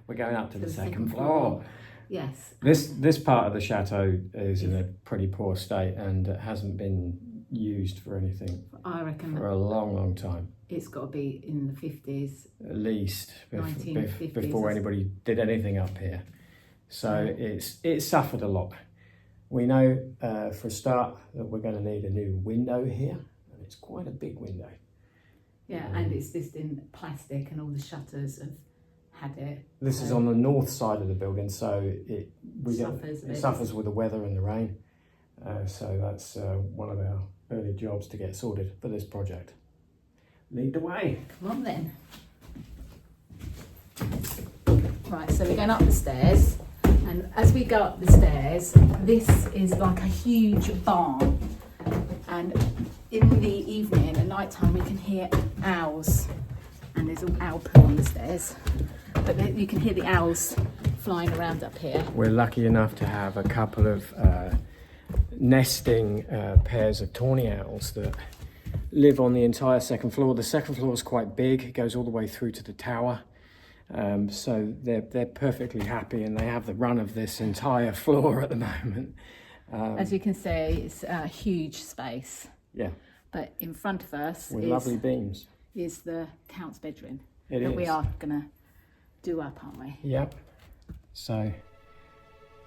We're going up to the second floor. Yes. This part of the chateau is in a pretty poor state and hasn't been used for anything. I reckon for a long time. It's got to be in the 50s. At least 1950s before anybody did anything up here. So it suffered a lot. We know for a start that we're going to need a new window here, and it's quite a big window. Yeah, and it's just in plastic, and all the shutters have had it. This is on the north side of the building, so it suffers with the weather and the rain. So that's one of our early jobs to get sorted for this project. Lead the way. Come on then. Right, so we're going up the stairs, and as we go up the stairs, this is like a huge barn, and in the evening, at night time, we can hear owls, and there's an owl poo on the stairs, but you can hear the owls flying around up here. We're lucky enough to have a couple of nesting pairs of tawny owls that live on the entire second floor. The second floor is quite big, it goes all the way through to the tower. So they're perfectly happy, and they have the run of this entire floor at the moment. As you can see, it's a huge space. Yeah. But in front of us with lovely beams is the Count's bedroom. We are going to do up, aren't we? Yep. So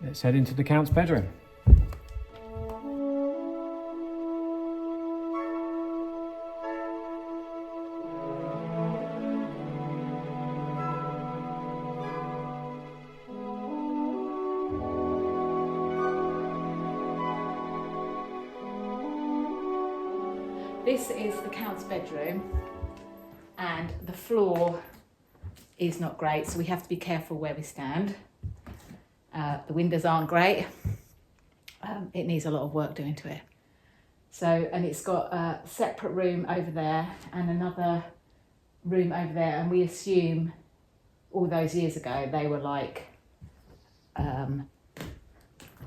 let's head into the Count's bedroom. This is the Count's bedroom, and the floor is not great, so we have to be careful where we stand. The windows aren't great. It needs a lot of work doing to it. So, and it's got a separate room over there and another room over there, and we assume all those years ago they were like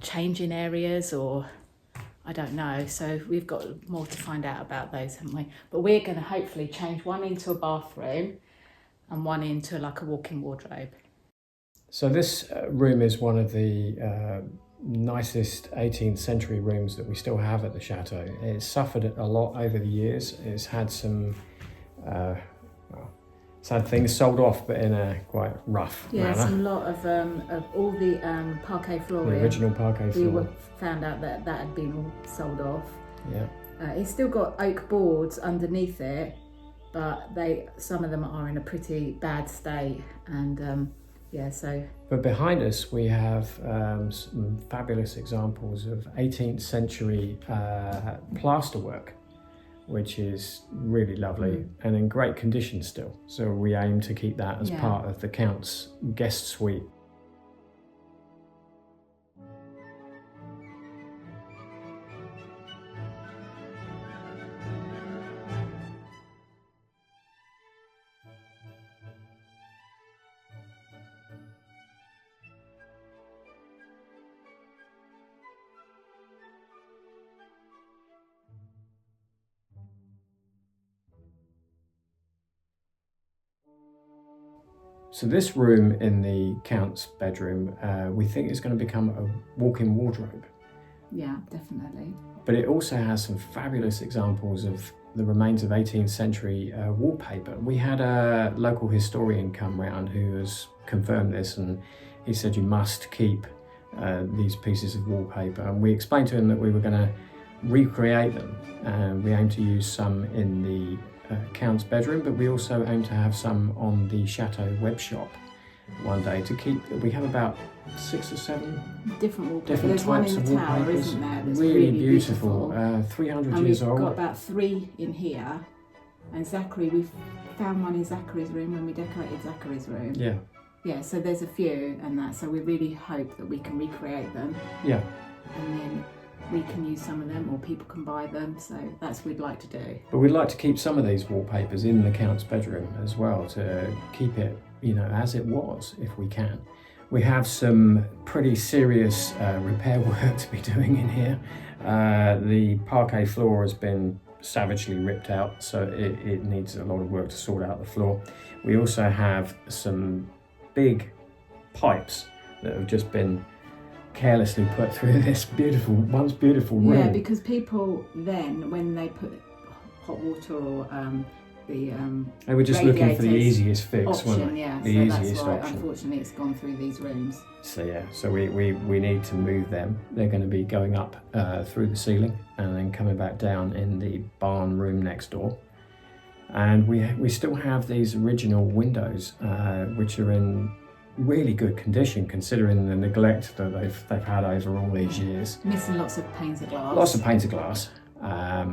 changing areas, or I don't know, so we've got more to find out about those, haven't we? But we're going to hopefully change one into a bathroom and one into like a walk-in wardrobe. So this room is one of the nicest 18th century rooms that we still have at the chateau. It's suffered a lot over the years. It's had some, it's had things sold off, but in a quite rough manner. Yes, a lot of all the parquet flooring. The original parquet floor. We found out that had been all sold off. Yeah. It's still got oak boards underneath it, but some of them are in a pretty bad state, and so. But behind us we have some fabulous examples of 18th century plasterwork, which is really lovely and in great condition still. So we aim to keep that as part of the Count's guest suite. So this room in the Count's bedroom, we think is going to become a walk-in wardrobe. Yeah, definitely. But it also has some fabulous examples of the remains of 18th century wallpaper. We had a local historian come round who has confirmed this, and he said you must keep these pieces of wallpaper. And we explained to him that we were going to recreate them. We aim to use some in the Count's bedroom, but we also aim to have some on the Chateau web shop one day to keep. We have about 6 or 7 different wallpaper. Different There's one types in of the tower, wallpapers. isn't there? That's really beautiful. 300 and years we've old. got about 3 in here, and Zachary, we found one in Zachary's room when we decorated Zachary's room. Yeah, so there's a few, and that, so we really hope that we can recreate them. Yeah. And then we can use some of them, or people can buy them, so that's what we'd like to do. But we'd like to keep some of these wallpapers in the Count's bedroom as well, to keep it, as it was, if we can. We have some pretty serious repair work to be doing in here. The parquet floor has been savagely ripped out, so it needs a lot of work to sort out the floor. We also have some big pipes that have just been carelessly put through this once beautiful room. Yeah, because people then, when they put hot water or they were just looking for the easiest fix, weren't they? Yeah, the so easiest that's why option. unfortunately it's gone through these rooms. So yeah, so we need to move them. They're going to be going up through the ceiling and then coming back down in the barn room next door. And we still have these original windows, which are in really good condition considering the neglect that they've had over all these years. Missing lots of panes of glass. Lots of panes of glass, a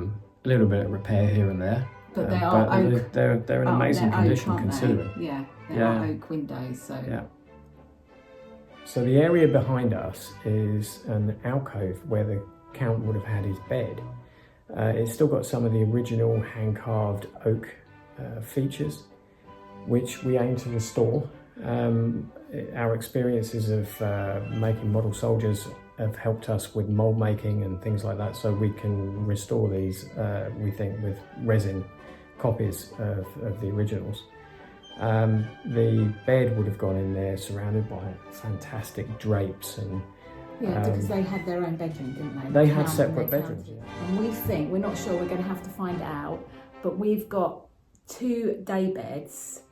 little bit of repair here and there. But they are oak. They're in amazing condition oak, considering. Yeah, they are oak windows. So yeah. So the area behind us is an alcove where the Count would have had his bed. It's still got some of the original hand-carved oak features, which we aim to restore. Our experiences of making model soldiers have helped us with mould making and things like that, so we can restore these, we think, with resin copies of the originals. The bed would have gone in there surrounded by fantastic drapes and because they had their own bedroom, didn't they had separate bedrooms. And we think, we're not sure, we're going to have to find out, but we've got 2 day beds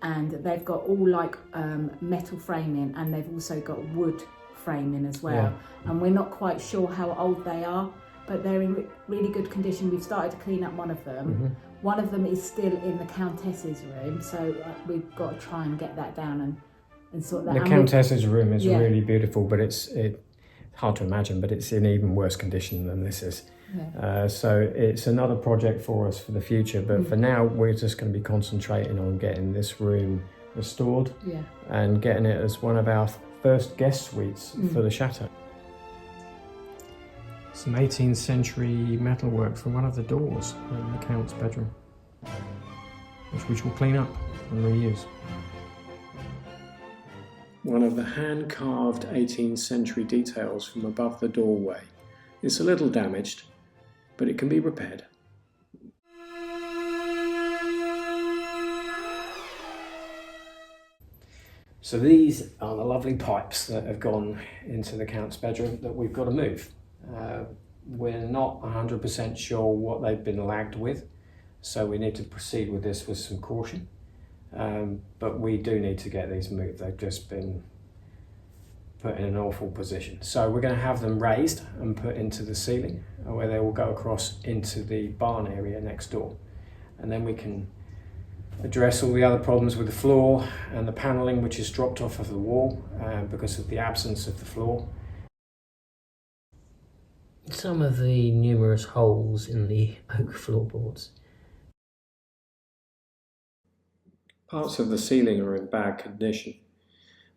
and they've got all like metal framing, and they've also got wood framing as well. And we're not quite sure how old they are, but they're in really good condition. We've started to clean up one of them. One of them is still in the Countess's room, so we've got to try and get that down and sort that out. The Countess's room is really beautiful, but it's hard to imagine, but it's in even worse condition than this is. So it's another project for us for the future, but for now we're just going to be concentrating on getting this room restored and getting it as one of our first guest suites for the chateau. Some 18th century metalwork from one of the doors in the Count's bedroom, which we shall clean up and reuse. One of the hand-carved 18th century details from above the doorway. It's a little damaged, but it can be repaired. So these are the lovely pipes that have gone into the Count's bedroom that we've got to move. We're not 100% sure what they've been lagged with, so we need to proceed with this with some caution. But we do need to get these moved. They've just been put in an awful position. So we're going to have them raised and put into the ceiling, where they will go across into the barn area next door. And then we can address all the other problems with the floor and the panelling, which is dropped off of the wall because of the absence of the floor. Some of the numerous holes in the oak floorboards. Parts of the ceiling are in bad condition,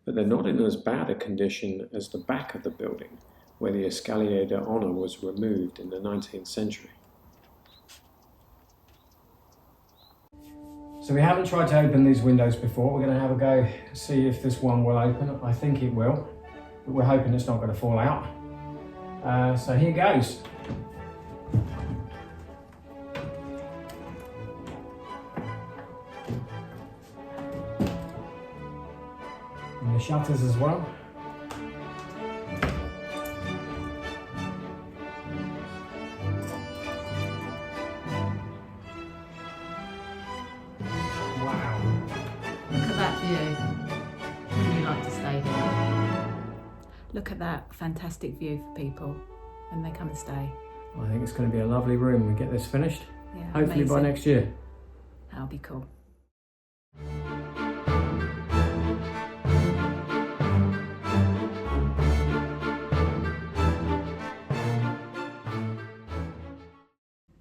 but they're not in as bad a condition as the back of the building, where the Escalier d'Honneur was removed in the 19th century. So we haven't tried to open these windows before. We're going to have a go, see if this one will open. I think it will, but we're hoping it's not going to fall out. So here goes. And the shutters as well. Look at that fantastic view for people when they come and stay. I think it's going to be a lovely room when we get this finished. Yeah, hopefully amazing. by next year. That'll be cool.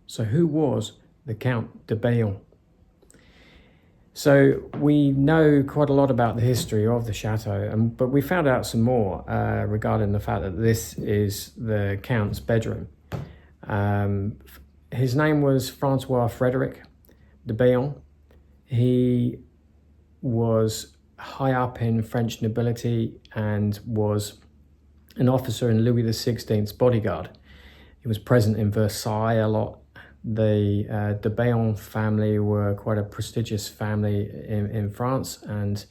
So who was the Count de Béon? So we know quite a lot about the history of the chateau, but we found out some more regarding the fact that this is the Count's bedroom. His name was Francois Frederick de Béon. He was high up in French nobility and was an officer in Louis XVI's bodyguard. He was present in Versailles a lot. The de Béon family were quite a prestigious family in France, and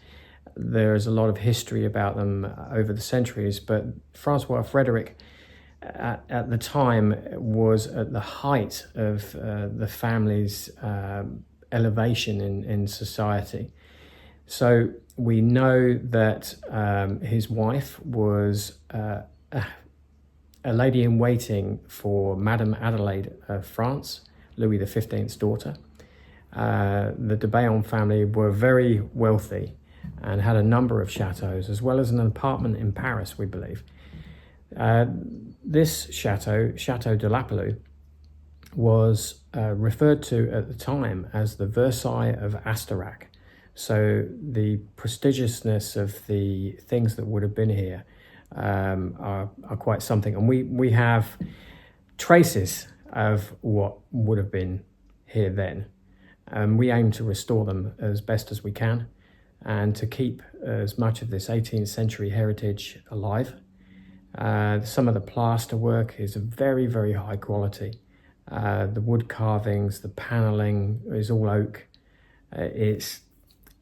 There's a lot of history about them over the centuries, but Francois Frederick at the time was at the height of the family's elevation in society. So we know that his wife was a lady-in-waiting for Madame Adelaide of France, Louis XV's daughter. The de Béon family were very wealthy and had a number of chateaux, as well as an apartment in Paris, we believe. This chateau, Chateau de Lapalu, was referred to at the time as the Versailles of Astarac. So the prestigiousness of the things that would have been here are quite something. And we have traces of what would have been here then. We aim to restore them as best as we can and to keep as much of this 18th century heritage alive. Some of the plaster work is of very, very high quality. The wood carvings, the panelling is all oak. It's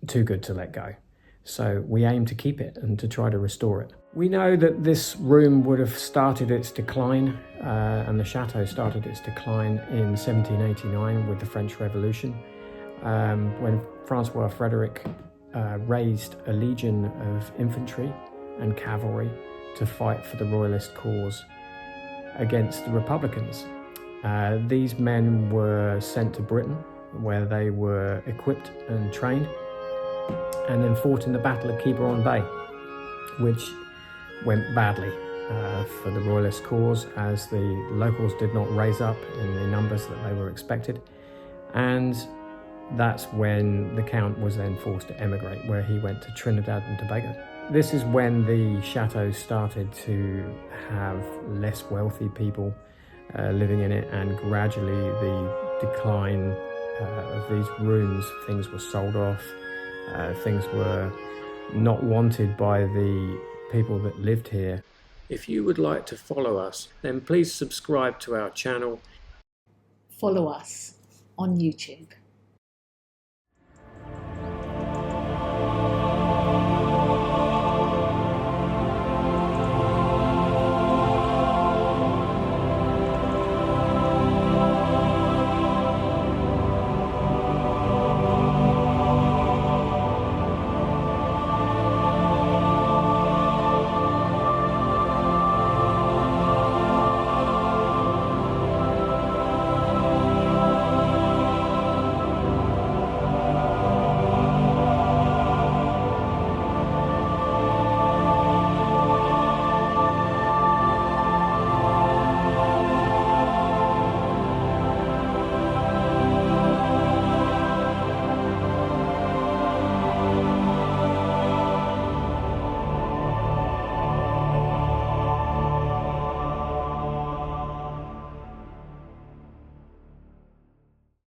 too good to let go. So we aim to keep it and to try to restore it. We know that this room would have started its decline, and the chateau started its decline in 1789 with the French Revolution, when Francois Frederick raised a legion of infantry and cavalry to fight for the royalist cause against the Republicans. These men were sent to Britain, where they were equipped and trained, and then fought in the Battle of Quiberon Bay, which went badly for the royalist cause, as the locals did not raise up in the numbers that they were expected. And that's when the Count was then forced to emigrate, where he went to Trinidad and Tobago. This is when the chateau started to have less wealthy people living in it, and gradually the decline of these rooms, things were sold off, things were not wanted by the people that lived here. If you would like to follow us, then please subscribe to our channel. Follow us on YouTube.